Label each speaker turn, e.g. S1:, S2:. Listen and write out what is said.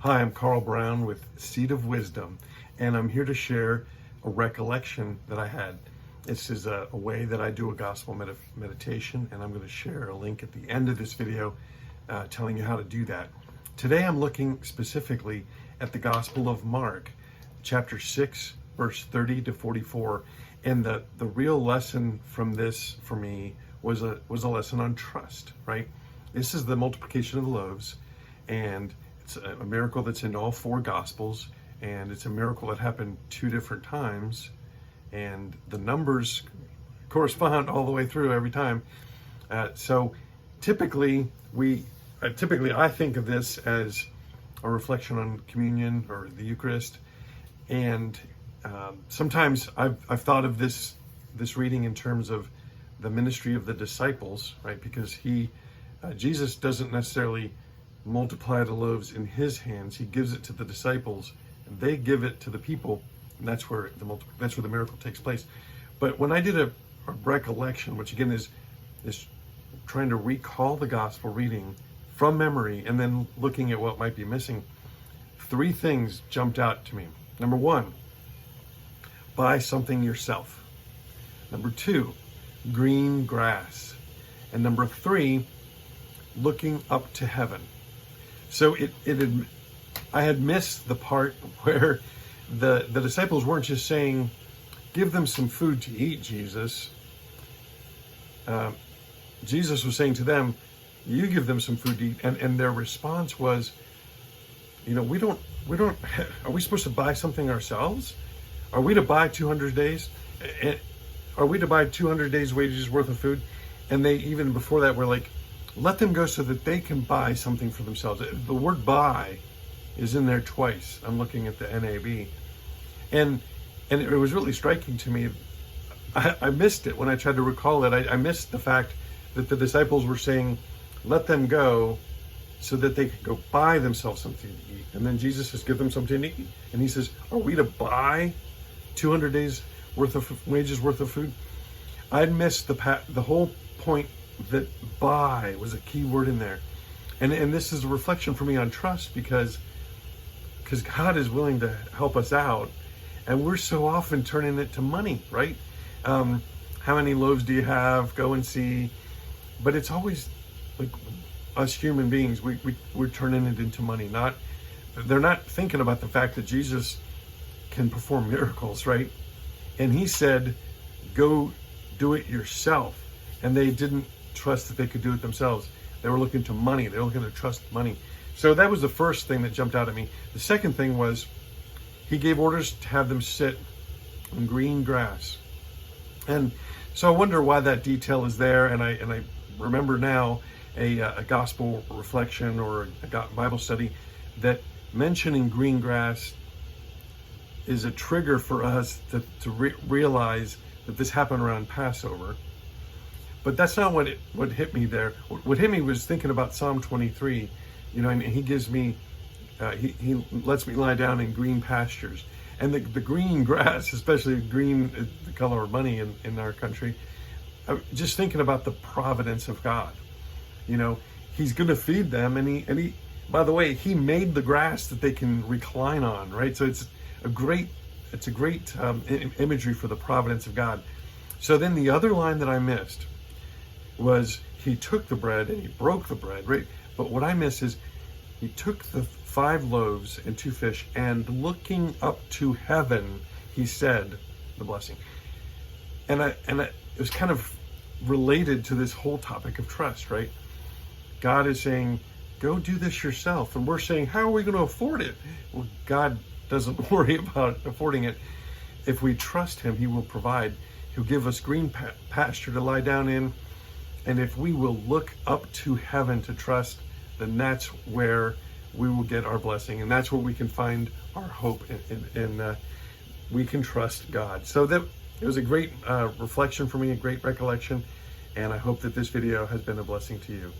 S1: Hi, I'm Carl Brown with Seat of Wisdom, and I'm here to share a recollection that I had. This is a way that I do a gospel meditation, and I'm going to share a link at the end of this video telling you how to do that. Today I'm looking specifically at the Gospel of Mark, chapter 6, verse 30 to 44, and the real lesson from this for me was a lesson on trust, right? This is the multiplication of the loaves, and it's a miracle that's in all four Gospels, and it's a miracle that happened two different times, and the numbers correspond all the way through every time. So typically I think of this as a reflection on communion or the Eucharist, and sometimes I've thought of this reading in terms of the ministry of the disciples, right? Because Jesus doesn't necessarily multiply the loaves in his hands. He gives it to the disciples, and they give it to the people, and that's where the miracle takes place. But when I did a recollection, which again is trying to recall the gospel reading from memory and then looking at what might be missing, three things jumped out to me. Number one, buy something yourself. Number two, green grass. And number three, looking up to heaven. So I had missed the part where the disciples weren't just saying, give them some food to eat, Jesus. Jesus was saying to them, you give them some food to eat. And their response was, are we supposed to buy something ourselves? Are we to buy 200 days? Are we to buy 200 days wages worth of food? And they, even before that, were like, let them go so that they can buy something for themselves. The word buy is in there twice. I'm looking at the NAB. And it was really striking to me. I missed it when I tried to recall it. I missed the fact that the disciples were saying, let them go so that they could go buy themselves something to eat. And then Jesus says, give them something to eat. And he says, are we to buy 200 days worth of wages worth of food? I'd missed the whole point that buy was a key word in there. And this is a reflection for me on trust, because God is willing to help us out, and we're so often turning it to money, right? How many loaves do you have? Go and see. But it's always like us human beings, we're turning it into money. They're not thinking about the fact that Jesus can perform miracles, right? And he said, go do it yourself. And they didn't trust that they could do it themselves. They were looking to money. They were looking to trust money. So that was the first thing that jumped out at me. The second thing was he gave orders to have them sit on green grass. And so I wonder why that detail is there. And I remember now a gospel reflection or a Bible study that mentioning green grass is a trigger for us to realize that this happened around Passover. But that's not what hit me there. What hit me was thinking about Psalm 23, and he gives me, he lets me lie down in green pastures. And the green grass, especially green, the color of money in our country, just thinking about the providence of God. He's going to feed them, and he, by the way, he made the grass that they can recline on, right? So it's a great imagery for the providence of God. So then the other line that I missed was he took the bread and he broke the bread, right? But what I missed is he took the 5 loaves and 2 fish, and looking up to heaven, he said the blessing. And it was kind of related to this whole topic of trust, right? God is saying, go do this yourself. And we're saying, how are we going to afford it? Well, God doesn't worry about affording it. If we trust him, he will provide. He'll give us green pasture to lie down in. And if we will look up to heaven to trust, then that's where we will get our blessing. And that's where we can find our hope, and we can trust God. So that it was a great reflection for me, a great recollection. And I hope that this video has been a blessing to you.